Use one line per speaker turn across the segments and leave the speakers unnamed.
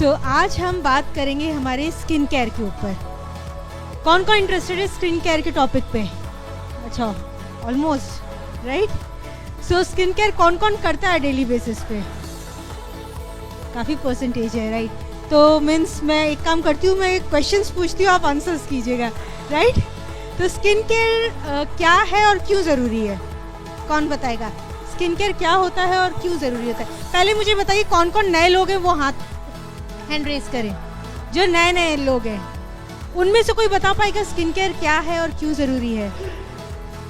आज हम बात करेंगे हमारे स्किन केयर के ऊपर। कौन कौन इंटरेस्टेड है स्किन केयर के टॉपिक पे? अच्छा, ऑलमोस्ट राइट। स्किन केयर कौन कौन करता है डेली बेसिस पे? काफ़ी परसेंटेज है, राइट। तो मीन्स मैं एक काम करती हूँ, मैं क्वेश्चंस पूछती हूँ, आप आंसर्स कीजिएगा, राइट। तो स्किन केयर क्या है और क्यों ज़रूरी है? कौन बताएगा स्किन केयर क्या होता है और क्यों ज़रूरी होता है? पहले मुझे बताइए कौन कौन नए लोग हैं, वो हाथ हैंड रेज करें। जो नए नए लोग हैं उनमें से कोई बता पाएगा स्किन केयर क्या है और क्यों ज़रूरी है?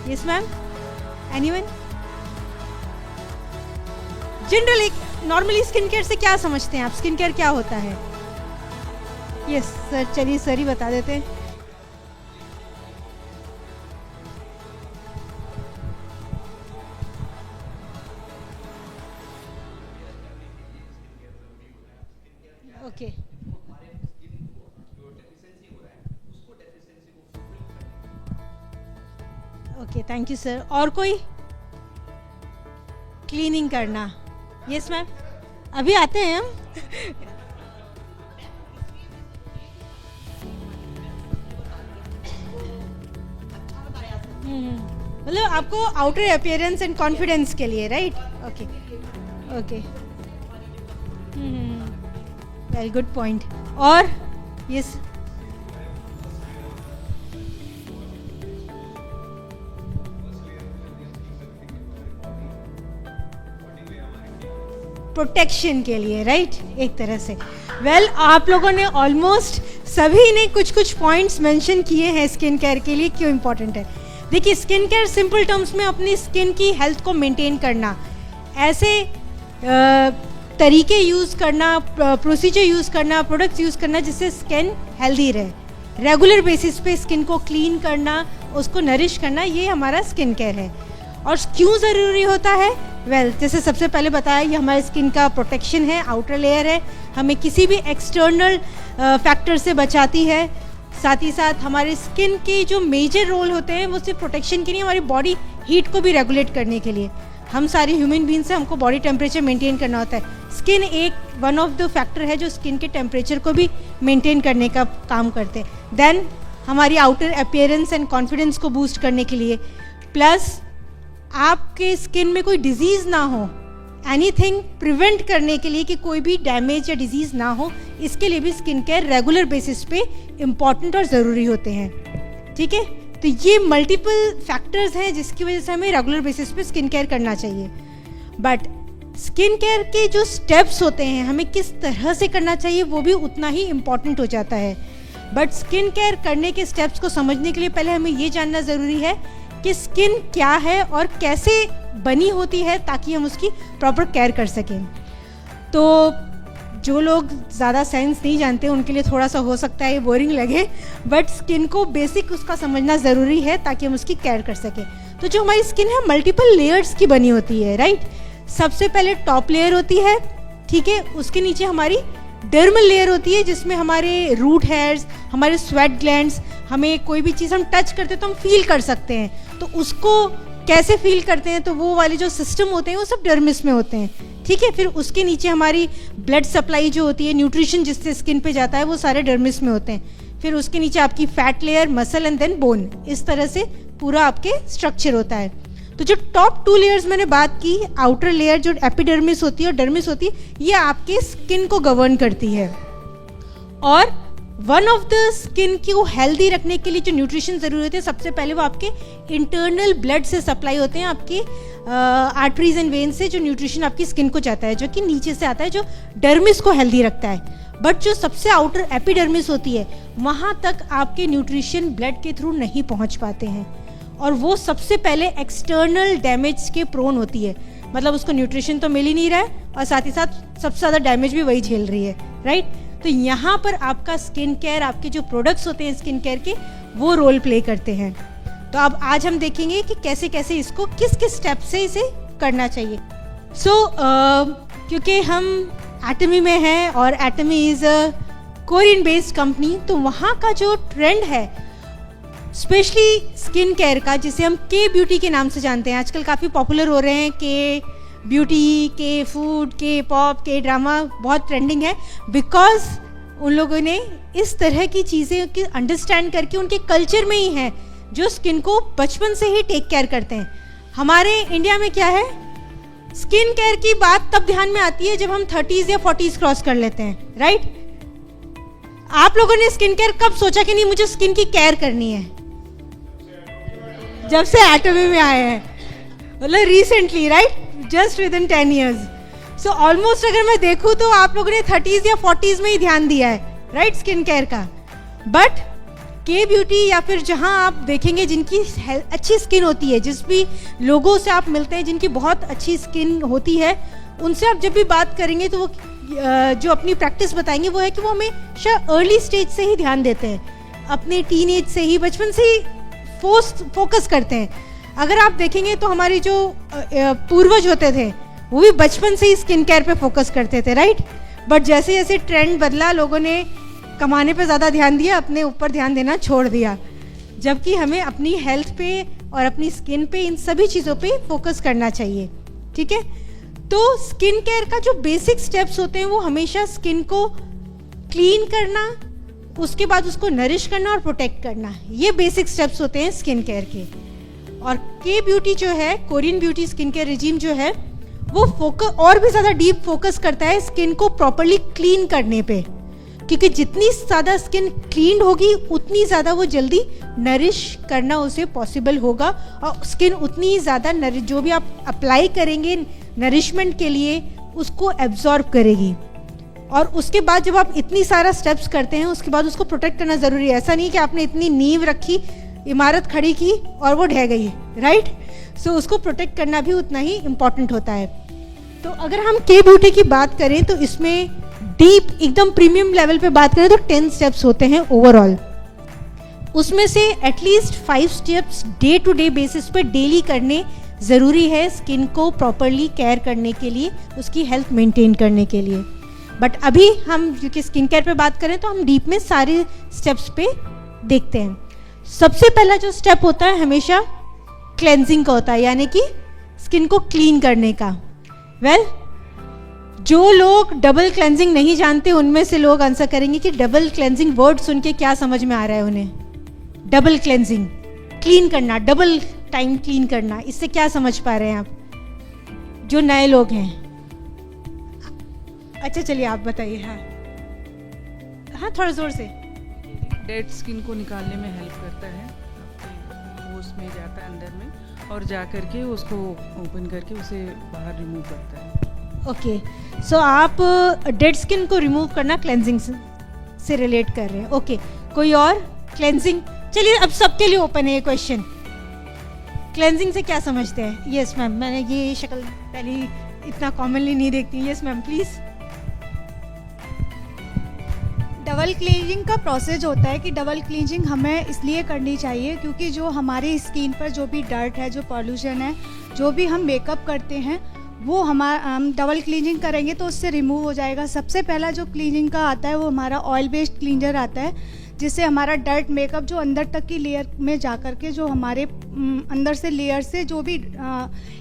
Yes ma'am, anyone? Generally normally skin care से क्या समझते हैं आप? स्किन केयर क्या होता है? यस सर, चलिए सर ही बता देते हैं। Okay, okay, thank you sir. और कोई? क्लीनिंग करना। यस मैम, अभी आते हैं हम। मतलब आपको आउटर अपीयरेंस एंड कॉन्फिडेंस के लिए, right? Okay, okay, very good point. और यस, प्रोटेक्शन के लिए, राइट, एक तरह से। वेल, आप लोगों ने ऑलमोस्ट सभी ने कुछ कुछ पॉइंट्स मेंशन किए हैं स्किन केयर के लिए क्यों इम्पोर्टेंट है। देखिए, स्किन केयर सिंपल टर्म्स में अपनी स्किन की हेल्थ को मेंटेन करना, ऐसे तरीके यूज़ करना, प्रोसीजर यूज़ करना, प्रोडक्ट्स यूज़ करना जिससे स्किन हेल्दी रहे, रेगुलर बेसिस पे स्किन को क्लीन करना, उसको नरिश करना, ये हमारा स्किन केयर है। और क्यों ज़रूरी होता है? वेल, जैसे सबसे पहले बताया, ये हमारे स्किन का प्रोटेक्शन है, आउटर लेयर है, हमें किसी भी एक्सटर्नल फैक्टर से बचाती है। साथ ही साथ हमारे स्किन के जो मेजर रोल होते हैं वो सिर्फ प्रोटेक्शन के नहीं, हमारी बॉडी हीट को भी रेगुलेट करने के लिए। हम सारे ह्यूमन बींग्स से हमको बॉडी टेम्परेचर मेंटेन करना होता है। स्किन एक वन ऑफ द फैक्टर है जो स्किन के टेम्परेचर को भी मेंटेन करने का काम करते हैं। देन हमारी आउटर अपीयरेंस एंड कॉन्फिडेंस को बूस्ट करने के लिए, प्लस आपके स्किन में कोई डिजीज़ ना हो, एनीथिंग प्रिवेंट करने के लिए कि कोई भी डैमेज या डिजीज़ ना हो, इसके लिए भी स्किन केयर रेगुलर बेसिस पे इम्पॉर्टेंट और ज़रूरी होते हैं। ठीक है, तो ये मल्टीपल फैक्टर्स हैं जिसकी वजह से हमें रेगुलर बेसिस पे स्किन केयर करना चाहिए। बट स्किन केयर के जो स्टेप्स होते हैं, हमें किस तरह से करना चाहिए, वो भी उतना ही इम्पॉर्टेंट हो जाता है। बट स्किन केयर करने के स्टेप्स को समझने के लिए पहले हमें ये जानना ज़रूरी है कि स्किन क्या है और कैसे बनी होती है, ताकि हम उसकी प्रॉपर केयर कर सकें। तो जो लोग ज़्यादा साइंस नहीं जानते उनके लिए थोड़ा सा हो सकता है ये बोरिंग लगे, बट स्किन को बेसिक उसका समझना ज़रूरी है ताकि हम उसकी केयर कर सकें। तो जो हमारी स्किन है मल्टीपल लेयर्स की बनी होती है, राइट। सबसे पहले टॉप लेयर होती है, ठीक है, उसके नीचे हमारी डर्मल लेयर होती है जिसमें हमारे रूट हेयर्स, हमारे स्वेट ग्लैंड्स, हमें कोई भी चीज़ हम टच करते हैं तो हम फील कर सकते हैं। तो उसको कैसे फील करते हैं, तो वो वाले जो सिस्टम होते हैं वो सब डर्मिस में होते हैं, ठीक है। फिर उसके नीचे हमारी ब्लड सप्लाई जो होती है, न्यूट्रिशन जिससे स्किन पे जाता है, वो सारे डर्मिस में होते हैं। फिर उसके नीचे आपकी fat layer, muscle and then bone, इस तरह से पूरा आपके स्ट्रक्चर होता है। तो जो टॉप 2 लेयर्स मैंने बात की, आउटर लेयर जो एपिडर्मिस होती है और डर्मिस होती है, ये आपके स्किन को गवर्न करती है। और वन ऑफ द स्किन को हेल्दी रखने के लिए जो न्यूट्रिशन ज़रूरी होते हैं, सबसे पहले वो आपके इंटरनल ब्लड से सप्लाई होते हैं, आपके आर्टरीज एंड वेन से जो न्यूट्रिशन आपकी स्किन को जाता है, जो कि नीचे से आता है, जो डर्मिस को हेल्दी रखता है। बट जो सबसे आउटर एपिडर्मिस होती है, वहाँ तक आपके न्यूट्रिशन ब्लड के थ्रू नहीं पहुँच पाते हैं, और वो सबसे पहले एक्सटर्नल डैमेज के प्रोन होती है। मतलब उसको न्यूट्रिशन तो मिल ही नहीं रहा है और साथ ही साथ सबसे ज़्यादा डैमेज भी वही झेल रही है, राइट। तो यहाँ पर आपका स्किन केयर, आपके जो प्रोडक्ट्स होते हैं स्किन केयर के, वो रोल प्ले करते हैं। तो अब आज हम देखेंगे कि कैसे कैसे इसको किस किस स्टेप से इसे करना चाहिए। क्योंकि हम एटमी में हैं और Atomy is a Korean based company, तो वहाँ का जो ट्रेंड है स्पेशली स्किन केयर का, जिसे हम के ब्यूटी के नाम से जानते हैं, आजकल काफ़ी पॉपुलर हो रहे हैं के ब्यूटी के, फूड के, पॉप के, ड्रामा बहुत ट्रेंडिंग है, बिकॉज उन लोगों ने इस तरह की चीज़ें की अंडरस्टैंड करके उनके कल्चर में ही है जो स्किन को बचपन से ही टेक केयर करते हैं। हमारे इंडिया में क्या है, स्किन केयर की बात तब ध्यान में आती है जब हम 30s या 40s क्रॉस कर लेते हैं, राइट? आप लोगों ने स्किन केयर कब सोचा कि नहीं मुझे स्किन की केयर करनी है? जब से एटमी में आए हैं, मतलब recently, right? Just with in 10 years। So almost अगर मैं देखूँ तो आप लोगों ने 30s या 40s में ही ध्यान दिया है, राइट, स्किन केयर का। बट के ब्यूटी या फिर जहाँ आप देखेंगे जिनकी अच्छी स्किन होती है, जिस भी लोगों से आप मिलते हैं जिनकी बहुत अच्छी स्किन होती है, उनसे आप जब भी बात करेंगे तो वो जो अपनी प्रैक्टिस बताएंगे वो है कि वो हमेशा अर्ली स्टेज से ही ध्यान देते हैं, अपने टीनेज से ही, बचपन से ही फोकस करते हैं। अगर आप देखेंगे तो हमारे जो पूर्वज होते थे वो भी बचपन से ही स्किन केयर पे फोकस करते थे, राइट? बट जैसे जैसे ट्रेंड बदला, लोगों ने कमाने पे ज़्यादा ध्यान दिया, अपने ऊपर ध्यान देना छोड़ दिया, जबकि हमें अपनी हेल्थ पे और अपनी स्किन पे, इन सभी चीज़ों पे फोकस करना चाहिए, ठीक है? तो स्किन केयर का जो बेसिक स्टेप्स होते हैं वो हमेशा स्किन को क्लीन करना, उसके बाद उसको नरिश करना और प्रोटेक्ट करना, ये बेसिक स्टेप्स होते हैं स्किन केयर के। और के ब्यूटी जो है, Korean beauty skin care regime जो है, वो फोकस और भी ज़्यादा डीप फोकस करता है स्किन को प्रॉपरली क्लीन करने पे, क्योंकि जितनी ज़्यादा स्किन क्लीन होगी उतनी ज़्यादा वो जल्दी नरिश करना उसे पॉसिबल होगा, और स्किन उतनी ज़्यादा जो भी आप अप्लाई करेंगे नरिशमेंट के लिए उसको एब्जॉर्ब करेगी। और उसके बाद जब आप इतनी सारा स्टेप्स करते हैं उसके बाद उसको प्रोटेक्ट करना ज़रूरी है। ऐसा नहीं कि आपने इतनी नींव रखी, इमारत खड़ी की और वो ढह गई, राइट? सो उसको प्रोटेक्ट करना भी उतना ही इम्पॉर्टेंट होता है। तो अगर हम के ब्यूटी की बात करें तो इसमें डीप एकदम प्रीमियम लेवल पे बात करें तो 10 स्टेप्स होते हैं ओवरऑल। उसमें से at least 5 steps day to day basis पे डेली करने ज़रूरी है स्किन को प्रॉपरली केयर करने के लिए, उसकी हेल्थ मेंटेन करने के लिए। बट अभी हम क्योंकि स्किन केयर पे बात करें तो हम डीप में सारे स्टेप्स पे देखते हैं। सबसे पहला जो स्टेप होता है हमेशा क्लेंजिंग का होता है, यानी कि स्किन को क्लीन करने का। वेल, जो लोग डबल क्लेंजिंग नहीं जानते उनमें से लोग आंसर करेंगे कि डबल क्लेंजिंग वर्ड सुन के क्या समझ में आ रहा है उन्हें? डबल क्लेंजिंग, क्लीन करना, डबल टाइम क्लीन करना, इससे क्या समझ पा रहे हैं आप जो नए लोग हैं? अच्छा चलिए आप बताइए। हाँ थोड़ा ज़ोर से।
डेड स्किन को निकालने में हेल्प करता है, आपके होस्ट में जाता है अंदर में और जा करके उसको ओपन करके उसे बाहर रिमूव करता है।
ओके, सो आप डेड स्किन को रिमूव करना क्लेंजिंग से रिलेट कर रहे हैं। ओके, कोई और? क्लेंजिंग, चलिए अब सबके लिए ओपन है ये क्वेश्चन। क्लेंजिंग से क्या समझते हैं? यस मैम, मैंने ये शक्ल पहले इतना कॉमनली नहीं देखती। Yes ma'am please.
Double cleansing का प्रोसेस होता है कि डबल क्लींजिंग हमें इसलिए करनी चाहिए क्योंकि जो हमारी स्किन पर जो भी डर्ट है, जो पॉल्यूशन है, जो भी हम मेकअप करते हैं वो हम डबल क्लींजिंग करेंगे तो उससे रिमूव हो जाएगा। सबसे पहला जो क्लींजिंग का आता है वो हमारा ऑयल बेस्ड क्लींजर आता है, जिससे हमारा डर्ट मेकअप जो अंदर तक की लेयर में जा कर के जो हमारे अंदर से लेयर से जो भी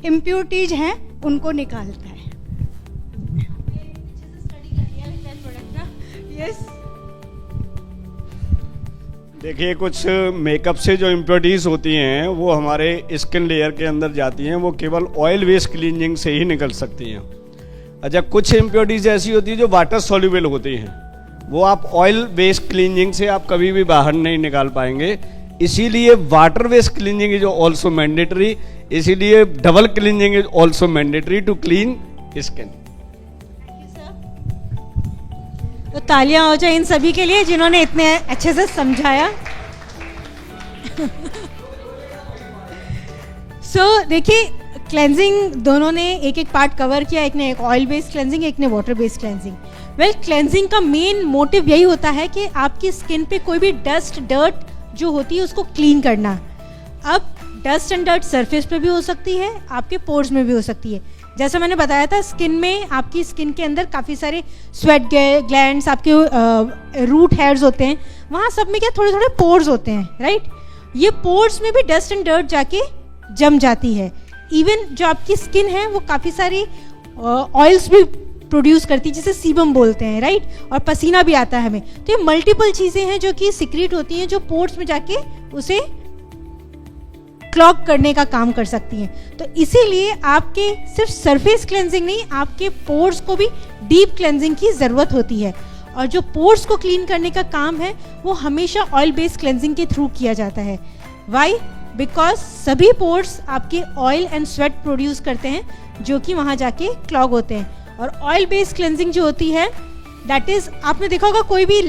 इम्प्योरिटीज हैं उनको निकालता है।
यस,
देखिए, कुछ मेकअप से जो इम्प्योरिटीज़ होती हैं वो हमारे स्किन लेयर के अंदर जाती हैं, वो केवल ऑयल बेस्ड क्लींजिंग से ही निकल सकती हैं। अच्छा, कुछ इम्प्योरिटीज़ ऐसी होती है जो वाटर सॉल्युबल होती हैं, वो आप ऑयल बेस्ड क्लींजिंग से आप कभी भी बाहर नहीं निकाल पाएंगे। इसीलिए water based cleansing is also mandatory, इसीलिए double cleansing is also mandatory to clean skin.
तो तालियां हो जाए इन सभी के लिए जिन्होंने इतने अच्छे से समझाया। सो देखिए, क्लेंजिंग दोनों ने एक एक पार्ट कवर किया, एक ने एक ऑयल बेस्ड क्लेंजिंग, एक ने water based cleansing. Well, cleansing का मेन मोटिव यही होता है कि आपकी स्किन पे कोई भी डस्ट डर्ट जो होती है उसको क्लीन करना। अब डस्ट एंड डर्ट सरफेस पे भी हो सकती है, आपके पोर्स में भी हो सकती है। जैसा मैंने बताया था, स्किन में, आपकी स्किन के अंदर काफ़ी सारे स्वेट ग्लैंड्स, आपके रूट हेयर्स होते हैं, वहाँ सब में क्या थोड़े थोड़े पोर्स होते हैं, राइट? ये पोर्स में भी डस्ट एंड डर्ट जाके जम जाती है। इवन जो आपकी स्किन है वो काफ़ी सारी ऑयल्स भी प्रोड्यूस करती है, जिसे सीबम बोलते हैं, राइट, और पसीना भी आता है हमें। तो ये मल्टीपल चीज़ें हैं जो कि सीक्रेट होती हैं, जो पोर्स में जाके उसे क्लॉग करने का काम कर सकती हैं। तो इसीलिए आपके सिर्फ सरफेस क्लेंजिंग नहीं, आपके पोर्स को भी डीप क्लेंजिंग की ज़रूरत होती है। और जो पोर्स को क्लीन करने का काम है वो हमेशा ऑयल बेस्ड क्लेंजिंग के थ्रू किया जाता है। वाई? बिकॉज सभी पोर्स आपके ऑयल एंड स्वेट प्रोड्यूस करते हैं जो कि वहाँ जाके क्लॉग होते हैं। और ऑयल बेस्ड क्लेंजिंग जो होती है दैट इज़, आपने देखा होगा कोई भी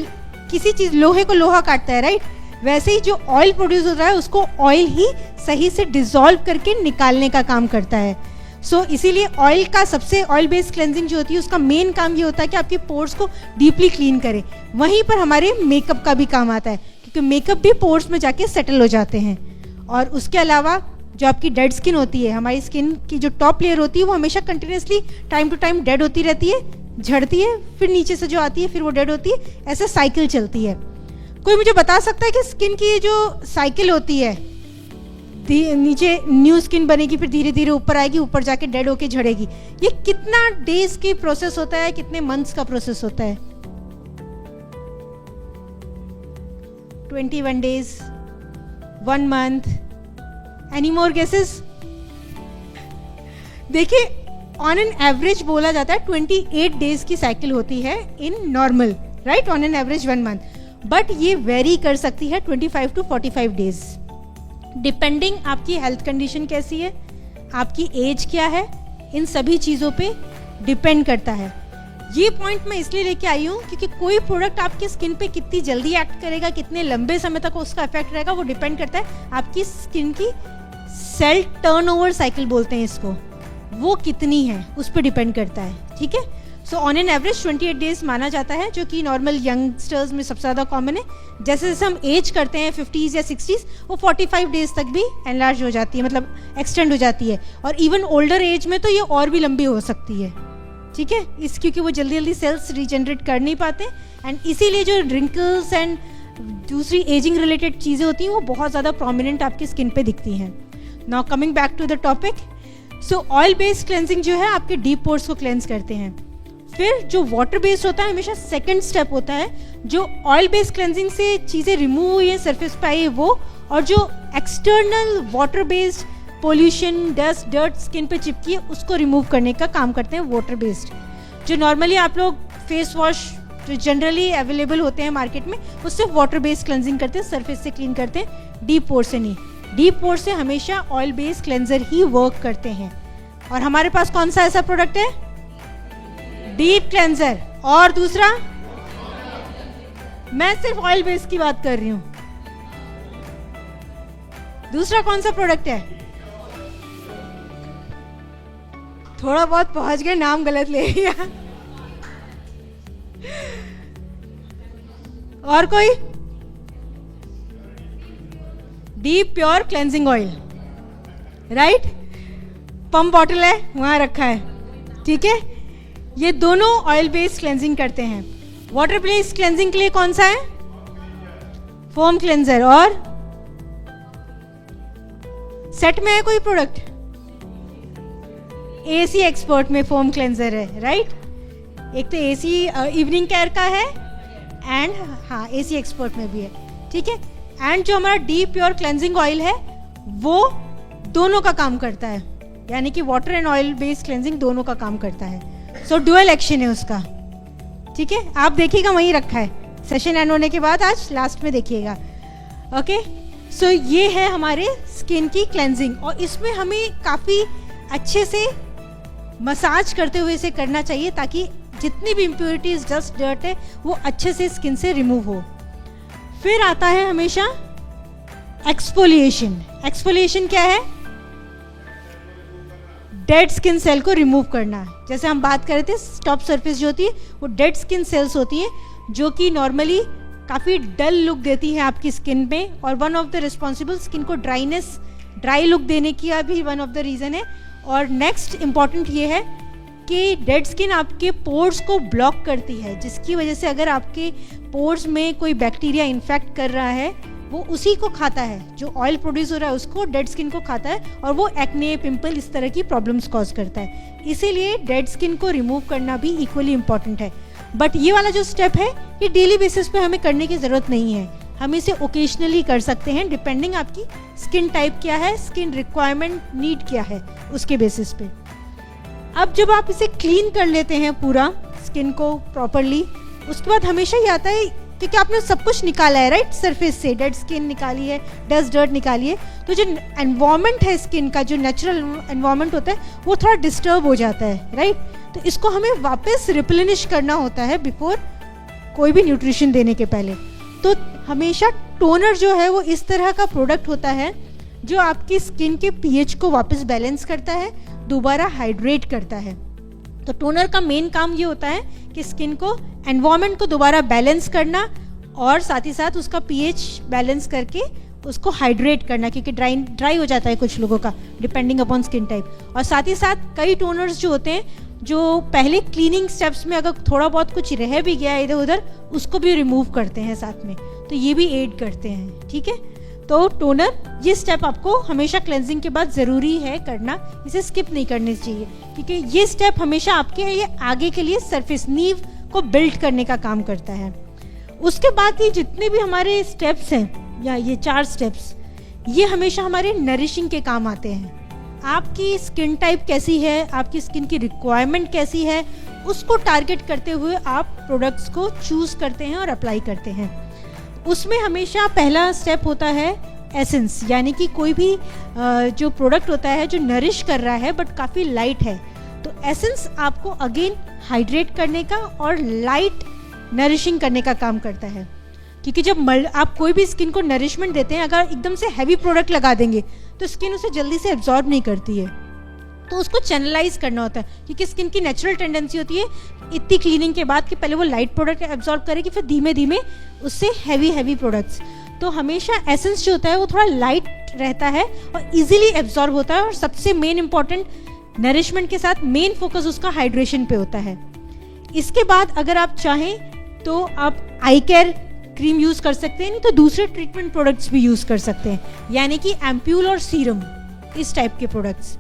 किसी चीज़, लोहे को लोहा काटता है, राइट, वैसे ही जो ऑयल प्रोड्यूस होता है उसको ऑयल ही सही से डिसॉल्व करके निकालने का काम करता है। सो इसीलिए ऑयल का सबसे ऑयल बेस्ड क्लेंजिंग जो होती है उसका मेन काम ये होता है कि आपके पोर्स को डीपली क्लीन करे। वहीं पर हमारे मेकअप का भी काम आता है, क्योंकि मेकअप भी पोर्स में जाके सेटल हो जाते हैं। और उसके अलावा जो आपकी डेड स्किन होती है, हमारी स्किन की जो टॉप लेयर होती है वो हमेशा continuously time to time dead होती रहती है, झड़ती है, फिर नीचे से जो आती है फिर वो डेड होती है, ऐसे साइकिल चलती है। कोई मुझे बता सकता है कि स्किन की जो साइकिल होती है, नीचे न्यू स्किन बनेगी, फिर धीरे धीरे ऊपर आएगी, ऊपर जाके डेड होके झड़ेगी, ये कितना डेज की प्रोसेस होता है, कितने मंथ्स का प्रोसेस होता है? 21 days, 1 month, any more guesses? देखिए, ऑन एन एवरेज बोला जाता है 28 डेज की साइकिल होती है in normal, right, on an average 1 month, but ये वेरी कर सकती है 25 to 45 डेज, डिपेंडिंग आपकी हेल्थ कंडीशन कैसी है, आपकी एज क्या है, इन सभी चीज़ों पे डिपेंड करता है। ये पॉइंट मैं इसलिए लेके आई हूँ क्योंकि कोई प्रोडक्ट आपकी स्किन पे कितनी जल्दी एक्ट करेगा, कितने लंबे समय तक उसका इफेक्ट रहेगा, वो डिपेंड करता है आपकी स्किन की सेल टर्नओवर साइकिल बोलते हैं इसको, वो कितनी है उस पर डिपेंड करता है। ठीक है, so on an average 28 days माना जाता है, जो कि नॉर्मल यंगस्टर्स में सबसे ज़्यादा कॉमन है। जैसे जैसे हम एज करते हैं 50s या 60s, वो 45 डेज तक भी एनलार्ज हो जाती है, मतलब एक्सटेंड हो जाती है। और इवन ओल्डर एज में तो ये और भी लंबी हो सकती है। ठीक है, इस क्योंकि वो जल्दी जल्दी सेल्स रीजनरेट कर नहीं पाते, एंड इसीलिए जो रिंकल्स एंड दूसरी एजिंग रिलेटेड चीज़ें होती हैं वो बहुत ज़्यादा प्रोमिनेंट आपकी स्किन पे दिखती हैं। Now coming back to the topic, so oil based cleansing जो है आपके डीप पोर्स को क्लेंस करते हैं। फिर जो वाटर बेस्ड होता है हमेशा सेकंड स्टेप होता है, जो ऑयल बेस्ड क्लेंजिंग से चीज़ें रिमूव हुई है सरफेस पे आई वो, और जो external water based pollution, dust, dirt skin पे चिपकी है उसको रिमूव करने का काम करते हैं वाटर बेस्ड। जो नॉर्मली आप लोग फेस वॉश जो जनरली अवेलेबल होते हैं मार्केट में, उससे वाटर बेस्ड क्लेंजिंग करते हैं, सरफेस से क्लीन करते हैं, डीप पोर से नहीं। डीप पोर से हमेशा ऑयल बेस्ड क्लेंजर ही वर्क करते हैं। और हमारे पास कौन सा ऐसा प्रोडक्ट है? Deep cleanser. और दूसरा, मैं सिर्फ ऑयल बेस्ड की बात कर रही हूं, दूसरा कौन सा प्रोडक्ट है? थोड़ा बहुत पहुंच गए, नाम गलत ले लिया। और कोई? Deep pure cleansing oil, right, pump bottle है वहां रखा है। ठीक है, ये दोनों ऑयल बेस्ड क्लेंजिंग करते हैं। वाटर बेस्ड क्लेंजिंग के लिए कौन सा है? Foam cleanser. और सेट में है कोई प्रोडक्ट? एसी एक्सपर्ट में फोम क्लेंजर है, राइट। एक तो एसी इवनिंग केयर का है, एंड हाँ एसी एक्सपर्ट में भी है। ठीक है, एंड जो हमारा डीप प्योर क्लेंजिंग ऑयल है वो दोनों का काम करता है, यानी कि water and oil based cleansing दोनों का काम करता है। सो डुअल एक्शन है उसका। ठीक है, आप देखिएगा वहीं रखा है, सेशन एंड होने के बाद आज लास्ट में देखिएगा। ओके, सो ये है हमारे स्किन की क्लेंजिंग, और इसमें हमें काफ़ी अच्छे से मसाज करते हुए इसे करना चाहिए ताकि जितनी भी इम्प्योरिटीज, डस्ट, डर्ट है वो अच्छे से स्किन से रिमूव हो। फिर आता है हमेशा एक्सफोलिएशन। एक्सफोलिएशन क्या है? डेड स्किन सेल को रिमूव करना। जैसे हम बात कर रहे थे, टॉप सरफेस जो होती है वो डेड स्किन सेल्स होती है जो कि नॉर्मली काफ़ी डल लुक देती है आपकी स्किन में, और one of the responsible skin को ड्राई लुक देने की भी वन ऑफ द रीज़न है। और नेक्स्ट इम्पॉर्टेंट ये है कि डेड स्किन आपके पोर्स को ब्लॉक करती है, जिसकी वजह से अगर आपके पोर्स में कोई बैक्टीरिया इन्फेक्ट कर रहा है वो उसी को खाता है, जो ऑयल प्रोड्यूस हो रहा है उसको, डेड स्किन को खाता है और वो एक्ने, पिंपल, इस तरह की प्रॉब्लम्स कॉज करता है। इसीलिए डेड स्किन को रिमूव करना भी इक्वली इम्पॉर्टेंट है। बट ये वाला जो स्टेप है ये डेली बेसिस पे हमें करने की ज़रूरत नहीं है, हम इसे ओकेजनली कर सकते हैं, डिपेंडिंग आपकी स्किन टाइप क्या है, स्किन रिक्वायरमेंट, नीड क्या है, उसके बेसिस पे। अब जब आप इसे क्लीन कर लेते हैं पूरा स्किन को प्रॉपरली, उसके बाद हमेशा ये आता है क्योंकि आपने सब कुछ निकाला है, राइट, सरफेस से डेड स्किन निकाली है, डस्ट डर्ट निकाली है, तो जो एनवायरनमेंट है स्किन का, जो नेचुरल एनवायरनमेंट होता है वो थोड़ा डिस्टर्ब हो जाता है, राइट। तो इसको हमें वापस रिप्लेनिश करना होता है बिफोर कोई भी न्यूट्रिशन देने के पहले। तो हमेशा टोनर जो है वो इस तरह का प्रोडक्ट होता है जो आपकी स्किन के पीएच को वापस बैलेंस करता है, दोबारा हाइड्रेट करता है। तो टोनर का मेन काम ये होता है कि स्किन को, एनवायरनमेंट को दोबारा बैलेंस करना और साथ ही साथ उसका पीएच बैलेंस करके उसको हाइड्रेट करना, क्योंकि ड्राई हो जाता है कुछ लोगों का डिपेंडिंग अपॉन स्किन टाइप। और साथ ही साथ कई टोनर्स जो होते हैं जो पहले क्लीनिंग स्टेप्स में अगर थोड़ा बहुत कुछ रह भी गया इधर उधर, उसको भी रिमूव करते हैं साथ में, तो ये भी एड करते हैं, ठीक है। तो टोनर, ये स्टेप आपको हमेशा क्लेंजिंग के बाद ज़रूरी है करना, इसे स्किप नहीं करनी चाहिए, क्योंकि ये स्टेप हमेशा आपके ये आगे के लिए सरफेस नींव को बिल्ड करने का काम करता है। उसके बाद ये जितने भी हमारे स्टेप्स हैं, या ये 4 स्टेप्स, ये हमेशा हमारे नरिशिंग के काम आते हैं। आपकी स्किन टाइप कैसी है, आपकी स्किन की रिक्वायरमेंट कैसी है, उसको टारगेट करते हुए आप प्रोडक्ट्स को चूज़ करते हैं और अप्लाई करते हैं। उसमें हमेशा पहला स्टेप होता है एसेंस, यानी कि कोई भी जो प्रोडक्ट होता है जो नरिश कर रहा है बट काफ़ी लाइट है, तो एसेंस आपको अगेन हाइड्रेट करने का और लाइट नरिशिंग करने का काम करता है। क्योंकि जब आप कोई भी स्किन को नरिशमेंट देते हैं, अगर एकदम से हैवी प्रोडक्ट लगा देंगे तो स्किन उसे जल्दी से एब्जॉर्ब नहीं करती है, तो उसको चैनलाइज करना होता है, क्योंकि स्किन की नेचुरल टेंडेंसी होती है इतनी क्लीनिंग के बाद कि पहले वो लाइट प्रोडक्ट एब्जॉर्ब करेगी, फिर धीमे धीमे उससे हैवी प्रोडक्ट्स। तो हमेशा एसेंस जो होता है वो थोड़ा लाइट रहता है और इजीली एब्जॉर्ब होता है, और सबसे मेन इंपॉर्टेंट, नरिशमेंट के साथ मेन फोकस उसका हाइड्रेशन पे होता है। इसके बाद अगर आप चाहें तो आप आई केयर क्रीम यूज़ कर सकते हैं, नहीं तो दूसरे ट्रीटमेंट प्रोडक्ट्स भी यूज़ कर सकते हैं, यानी कि एम्प्यूल और सीरम, इस टाइप के प्रोडक्ट्स।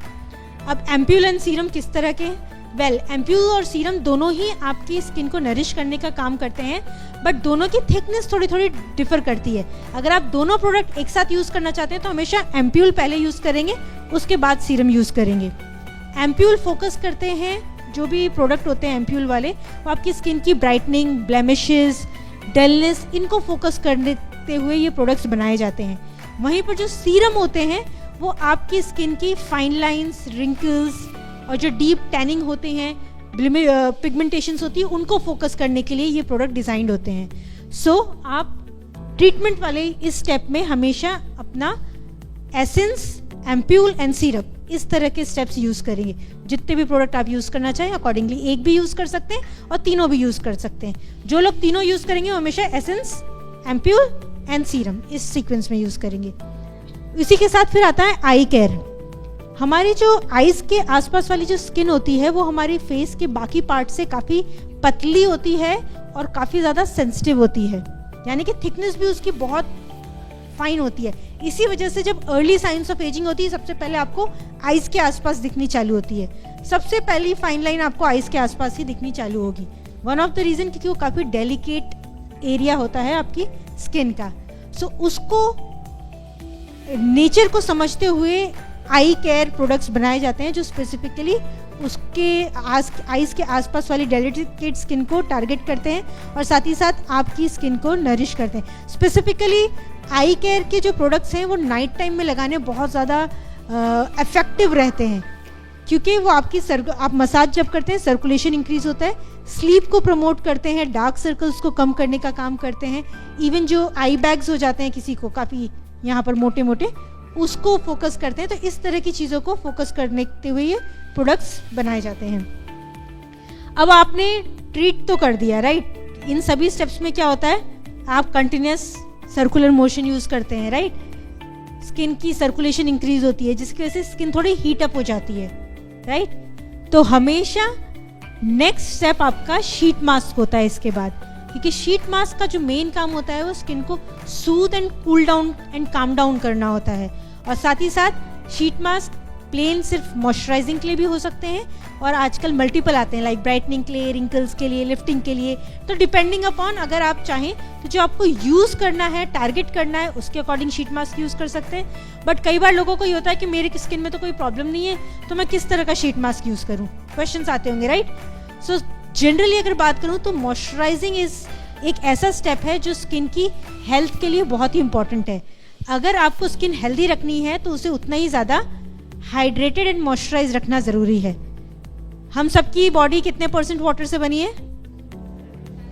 अब एम्प्यूल एंड सीरम किस तरह के? वेल, एम्प्यूल और सीरम दोनों ही आपकी स्किन को नरिश करने का काम करते हैं, बट दोनों की थिकनेस थोड़ी थोड़ी डिफर करती है। अगर आप दोनों प्रोडक्ट एक साथ यूज़ करना चाहते हैं तो हमेशा एम्प्यूल पहले यूज़ करेंगे, उसके बाद सीरम यूज़ करेंगे। एम्प्यूल फोकस करते हैं, जो भी प्रोडक्ट होते हैं एम्प्यूल वाले, वो आपकी स्किन की ब्राइटनिंग, ब्लेमिशेस, डलनेस, इनको फोकस करते हुए ये प्रोडक्ट्स बनाए जाते हैं। वहीं पर जो सीरम होते हैं वो आपकी स्किन की फाइन लाइंस, रिंकल्स और जो डीप टैनिंग होते हैं, पिगमेंटेशंस होती है, उनको फोकस करने के लिए ये प्रोडक्ट डिज़ाइंड होते हैं। सो आप ट्रीटमेंट वाले इस स्टेप में हमेशा अपना एसेंस, एम्प्यूल एंड सीरम, इस तरह के स्टेप्स यूज़ करेंगे। जितने भी प्रोडक्ट आप यूज़ करना चाहें अकॉर्डिंगली एक भी यूज़ कर सकते हैं और तीनों भी यूज़ कर सकते हैं। जो लोग तीनों यूज़ करेंगे वो हमेशा एसेंस, एम्प्यूल एंड सीरम इस सीक्वेंस में यूज़ करेंगे। इसी के साथ फिर आता है आई केयर। हमारी जो आइज़ के आसपास वाली जो स्किन होती है वो हमारी फेस के बाकी पार्ट से काफ़ी पतली होती है और काफ़ी ज़्यादा सेंसिटिव होती है, यानी कि थिकनेस भी उसकी बहुत फाइन होती है। इसी वजह से जब अर्ली साइंस ऑफ एजिंग होती है, सबसे पहले आपको आइज़ के आसपास दिखनी चालू होती है। सबसे पहली फाइन लाइन आपको आइज़ के आसपास ही दिखनी चालू होगी। वन ऑफ द रीज़न क्योंकि वो काफ़ी डेलिकेट एरिया होता है आपकी स्किन का। सो उसको नेचर को समझते हुए आई केयर प्रोडक्ट्स बनाए जाते हैं जो स्पेसिफिकली उसके आइज़ के आसपास वाली डेलिकेट स्किन को टारगेट करते हैं और साथ ही साथ आपकी स्किन को नरिश करते हैं। स्पेसिफिकली आई केयर के जो प्रोडक्ट्स हैं वो नाइट टाइम में लगाने बहुत ज़्यादा इफ़ेक्टिव रहते हैं, क्योंकि वो आपकी आप मसाज जब करते हैं सर्कुलेशन इंक्रीज होता है, स्लीप को प्रमोट करते हैं, डार्क सर्कल्स को कम करने का काम करते हैं। इवन जो आई बैग्स हो जाते हैं किसी को काफ़ी यहाँ पर मोटे मोटे, उसको फोकस करते हैं। तो इस तरह की चीज़ों को फोकस करने हुए ये प्रोडक्ट्स बनाए जाते हैं। अब आपने ट्रीट तो कर दिया, राइट। इन सभी स्टेप्स में क्या होता है, आप कंटिन्यूस सर्कुलर मोशन यूज़ करते हैं, राइट। स्किन की सर्कुलेशन इंक्रीज होती है जिसकी वजह से स्किन थोड़ी हीट अप हो जाती है, राइट। तो हमेशा नेक्स्ट स्टेप आपका शीट मास्क होता है। इसके बाद क्योंकि शीट मास्क का जो मेन काम होता है वो स्किन को soothe and cool down and calm down करना होता है। और साथ ही साथ शीट मास्क प्लेन सिर्फ मॉइस्चराइजिंग के लिए भी हो सकते हैं और आजकल मल्टीपल आते हैं, लाइक ब्राइटनिंग के लिए, रिंकल्स के लिए, लिफ्टिंग के लिए। तो डिपेंडिंग अपॉन अगर आप चाहें तो जो आपको यूज़ करना है, टारगेट करना है, उसके अकॉर्डिंग शीट मास्क यूज़ कर सकते हैं। बट कई बार लोगों को ये होता है कि मेरे स्किन में तो कोई प्रॉब्लम नहीं है, तो मैं किस तरह का शीट मास्क यूज़ करूँ, क्वेश्चंस आते होंगे, राइट। सो जनरली अगर बात करूँ तो मॉइस्चराइजिंग एक ऐसा स्टेप है जो स्किन की हेल्थ के लिए बहुत ही इंपॉर्टेंट है। अगर आपको स्किन हेल्दी रखनी है तो उसे उतना ही ज़्यादा हाइड्रेटेड एंड मॉइस्चराइज रखना ज़रूरी है। हम सबकी बॉडी कितने % वाटर से बनी है?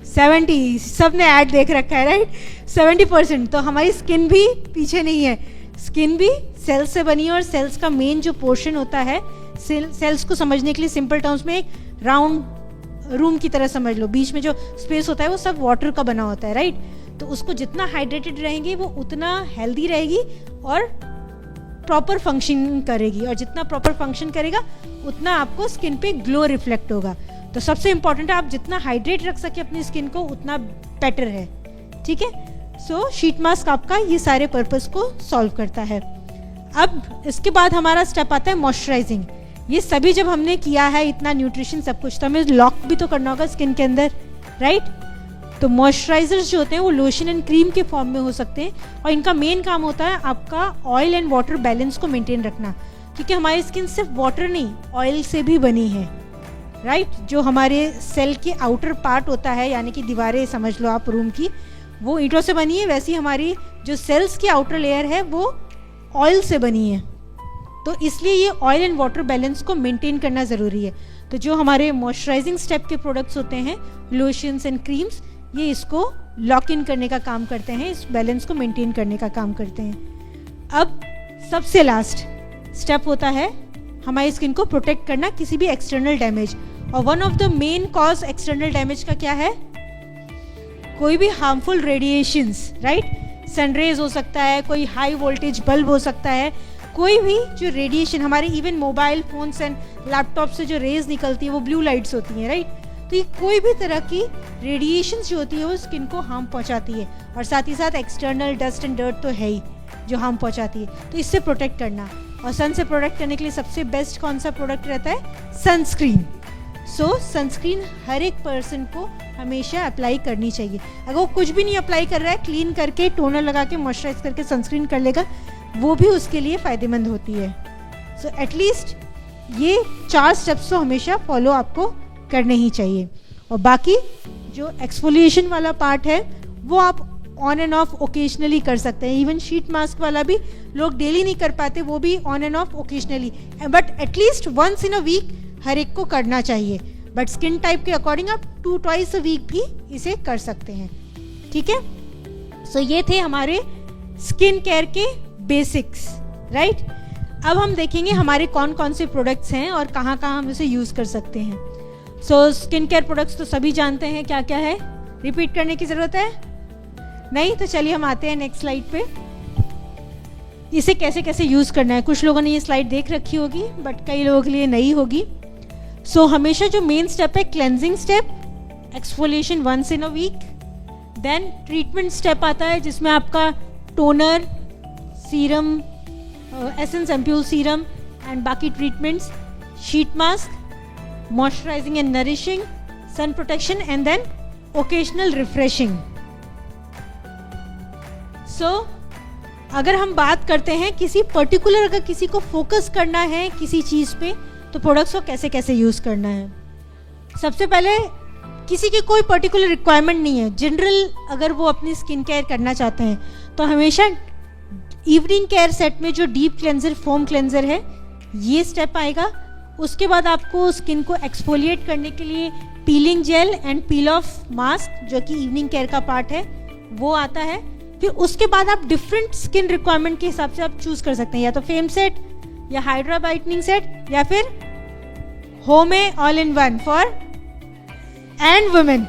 70, सबने ऐड देख रखा है, राइट। 70%। तो हमारी स्किन भी पीछे नहीं है, स्किन भी सेल्स से बनी है। और सेल्स का मेन जो पोर्शन होता है, सेल्स को समझने के लिए सिंपल टर्म्स में एक राउंड रूम की तरह समझ लो, बीच में जो स्पेस होता है वो सब वाटर का बना होता है, राइट। तो उसको जितना हाइड्रेटेड रहेंगे वो उतना हेल्दी रहेगी और प्रॉपर फंक्शन करेगी, और जितना प्रॉपर फंक्शन करेगा उतना आपको स्किन पे ग्लो रिफ्लेक्ट होगा। तो सबसे इंपॉर्टेंट है आप जितना हाइड्रेट रख सके अपनी स्किन को उतना बेटर है, ठीक है। सो शीट मास्क आपका ये सारे पर्पस को सॉल्व करता है। अब इसके बाद हमारा स्टेप आता है मॉइस्चराइजिंग। ये सभी जब हमने किया है, इतना न्यूट्रिशन सब कुछ, तो हमें लॉक भी तो करना होगा स्किन के अंदर, राइट। तो मॉइस्चराइजर्स जो होते हैं वो लोशन एंड क्रीम के फॉर्म में हो सकते हैं और इनका मेन काम होता है आपका ऑयल एंड वाटर बैलेंस को मेंटेन रखना, क्योंकि हमारी स्किन सिर्फ वाटर नहीं ऑयल से भी बनी है, राइट। जो हमारे सेल के आउटर पार्ट होता है, यानी कि दीवारें समझ लो आप रूम की, वो ईंटों से बनी है, वैसी हमारी जो सेल्स की आउटर लेयर है वो ऑयल से बनी है। तो इसलिए ये ऑयल एंड वाटर बैलेंस को मेंटेन करना ज़रूरी है। तो जो हमारे मॉइस्चराइजिंग स्टेप के प्रोडक्ट्स होते हैं, लोशंस एंड क्रीम्स, ये इसको लॉक इन करने का काम करते हैं, इस बैलेंस को मेंटेन करने का काम करते हैं। अब सबसे लास्ट स्टेप होता है हमारी स्किन को प्रोटेक्ट करना किसी भी एक्सटर्नल डैमेज। और one of the main cause external damage का क्या है? कोई भी हार्मफुल रेडिएशंस, राइट। सनरेज हो सकता है, कोई हाई वोल्टेज बल्ब हो सकता है, कोई भी जो रेडिएशन हमारे even mobile phones and laptop से जो रेज निकलती है वो ब्लू लाइट्स होती हैं, राइट। तो ये कोई भी तरह की रेडिएशन जो होती है वो स्किन को हार्म पहुंचाती है, और साथ ही साथ एक्सटर्नल डस्ट एंड डर्ट तो है ही जो हार्म पहुंचाती है। तो इससे प्रोटेक्ट करना, और सन से प्रोटेक्ट करने के लिए सबसे बेस्ट कौन सा प्रोडक्ट रहता है? सनस्क्रीन। सो सनस्क्रीन हर एक पर्सन को हमेशा अप्लाई करनी चाहिए। अगर वो कुछ भी नहीं अप्लाई कर रहा है, क्लीन करके टोनर लगा के मॉइस्चराइज करके सनस्क्रीन कर लेगा, वो भी उसके लिए फ़ायदेमंद होती है। सो एटलीस्ट ये 4 स्टेप्स तो हमेशा फॉलो आपको करने ही चाहिए। और बाकी जो एक्सफोलिएशन वाला पार्ट है वो आप ऑन एंड ऑफ ओकेजनली कर सकते हैं। इवन शीट मास्क वाला भी लोग डेली नहीं कर पाते, वो भी on and off occasionally, but at least once in a week हर एक को करना चाहिए। बट स्किन टाइप के अकॉर्डिंग आप 2 twice अ वीक भी इसे कर सकते हैं, ठीक है। सो ये थे हमारे स्किन केयर के बेसिक्स, राइट। अब हम देखेंगे हमारे कौन कौन से प्रोडक्ट्स हैं और कहाँ कहाँ हम इसे यूज़ कर सकते हैं। सो स्किन केयर प्रोडक्ट्स तो सभी जानते हैं क्या क्या है, रिपीट करने की ज़रूरत है नहीं? तो चलिए हम आते हैं नेक्स्ट स्लाइड पे। इसे कैसे कैसे यूज़ करना है, कुछ लोगों ने ये स्लाइड देख रखी होगी बट कई लोगों के लिए नई होगी। सो हमेशा जो मेन स्टेप है cleansing step, exfoliation once in a week, then treatment step आता है जिसमें आपका toner, serum, essence ampoule serum and बाकी treatments, sheet mask, moisturising and nourishing, sun protection and then occasional refreshing. So अगर हम बात करते हैं किसी पर्टिकुलर, अगर किसी को फोकस करना है किसी चीज़ पे, तो प्रोडक्ट्स को कैसे कैसे यूज़ करना है। सबसे पहले किसी की कोई पर्टिकुलर रिक्वायरमेंट नहीं है, जनरल अगर वो अपनी स्किन केयर करना चाहते हैं तो हमेशा इवनिंग केयर सेट में जो डीप क्लेंजर फोम क्लेंजर है ये स्टेप आएगा। उसके बाद आपको स्किन को एक्सफोलिएट करने के लिए piling jail and peel of mask जो कि इवनिंग केयर का पार्ट है वो आता है। फिर उसके बाद आप डिफरेंट स्किन रिक्वायरमेंट के हिसाब से आप चूज़ कर सकते हैं, या तो फेम सेट या हाइड्रा ब्राइटनिंग सेट या फिर होमे all in one for and women,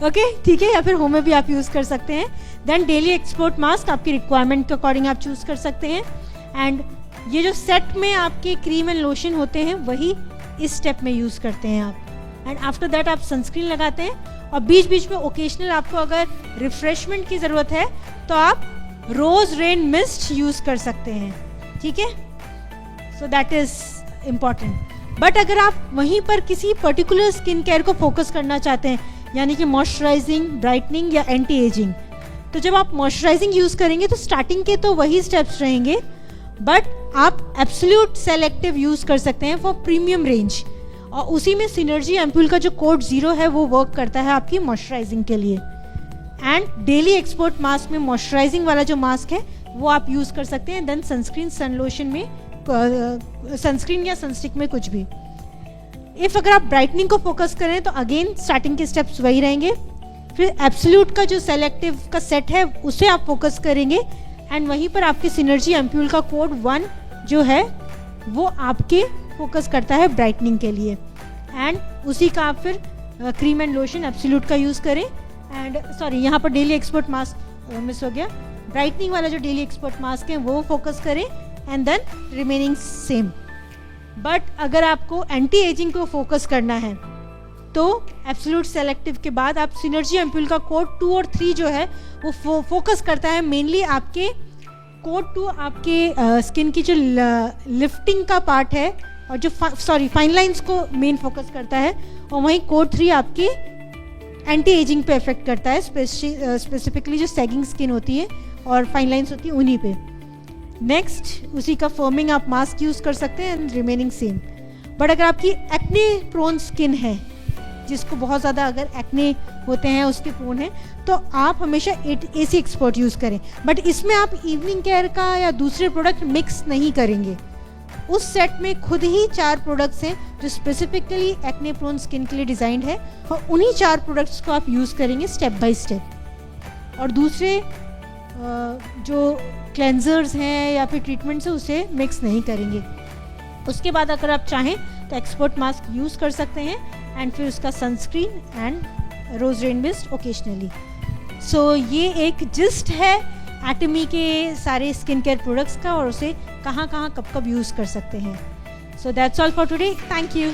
okay ठीक है, या फिर होमे भी आप यूज़ कर सकते हैं। देन डेली एक्सपोर्ट मास्क आपकी रिक्वायरमेंट के अकॉर्डिंग आप चूज़ कर सकते हैं। एंड ये जो सेट में आपके क्रीम एंड लोशन होते हैं वही इस स्टेप में यूज़ करते हैं आप। एंड आफ्टर दैट आप सनस्क्रीन लगाते हैं और बीच बीच में ओकेशनल आपको अगर रिफ्रेशमेंट की ज़रूरत है तो आप रोज रेन मिस्ट यूज़ कर सकते हैं, ठीक है। So that is important. But अगर आप वहीं पर किसी पर्टिकुलर स्किन केयर को फोकस करना चाहते हैं, यानी कि मॉइस्चराइजिंग, ब्राइटनिंग या एंटी एजिंग, तो जब आप मॉइस्चराइजिंग यूज़ करेंगे तो स्टार्टिंग के तो वही स्टेप्स रहेंगे, बट आप एब्सोल्यूट सेलेक्टिव यूज़ कर सकते हैं फॉर प्रीमियम रेंज, और उसी में सिनर्जी एम्पूल का जो कोड 0 है वो वर्क करता है आपकी मॉइस्चराइजिंग के लिए। एंड डेली एक्सपोर्ट मास्क में मॉइस्चराइजिंग वाला जो मास्क है वो आप यूज़ कर सकते हैं। देन सनस्क्रीन, सन लोशन में, सनस्क्रीन या सनस्टिक में कुछ भी। इफ़ अगर आप ब्राइटनिंग को फोकस करें तो अगेन स्टार्टिंग के स्टेप्स वही रहेंगे। फिर एब्सोल्यूट का जो सेलेक्टिव का सेट है उसे आप फोकस करेंगे, एंड वहीं पर आपके सिनर्जी एम्पूल का कोड 1 जो है वो आपके फोकस करता है ब्राइटनिंग के लिए। एंड उसी का आप फिर क्रीम एंड लोशन एब्सोल्यूट का यूज़ करें। एंड सॉरी, यहाँ पर डेली एक्सपोर्ट मास्क मिस हो गया। ब्राइटनिंग वाला जो डेली एक्सपोर्ट मास्क है वो फोकस करें, and then remaining same. But अगर आपको एंटी एजिंग को फोकस करना है तो एब्सोल्यूट सेलेक्टिव के बाद आप सिनर्जी एम्पूल का कोड 2 और 3 जो है वो फोकस करता है मेनली आपके कोड 2 आपके स्किन की जो लिफ्टिंग का पार्ट है, और जो फाइन लाइंस को मेन फोकस करता है, और वहीं कोड 3 आपकी एंटी एजिंग पे इफेक्ट करता है, स्पेसिफिकली जो सैगिंग स्किन होती है और फाइन लाइंस होती है उन्हीं पे। नेक्स्ट उसी का फर्मिंग आप मास्क यूज़ कर सकते हैं, एंड रिमेनिंग सेम। बट अगर आपकी एक्ने प्रोन स्किन है, जिसको बहुत ज़्यादा अगर एक्ने होते हैं, उसके प्रोन है, तो आप हमेशा AC एक्सपर्ट यूज़ करें। बट इसमें आप इवनिंग केयर का या दूसरे प्रोडक्ट मिक्स नहीं करेंगे। उस सेट में खुद ही 4 प्रोडक्ट्स हैं जो स्पेसिफिकली एक्ने प्रोन स्किन के लिए डिज़ाइंड है, और उन्हीं 4 प्रोडक्ट्स को आप यूज़ करेंगे स्टेप बाय स्टेप, और दूसरे जो क्लेंजर्स हैं या फिर ट्रीटमेंट्स है उसे मिक्स नहीं करेंगे। उसके बाद अगर आप चाहें तो एक्सपोर्ट मास्क यूज़ कर सकते हैं, एंड फिर उसका sunscreen and rose rain mist occasionally. So ये एक जिस्ट है एटमी के सारे स्किन केयर प्रोडक्ट्स का, और उसे कहाँ कहाँ कब कब यूज़ कर सकते हैं। So that's all for today, thank you.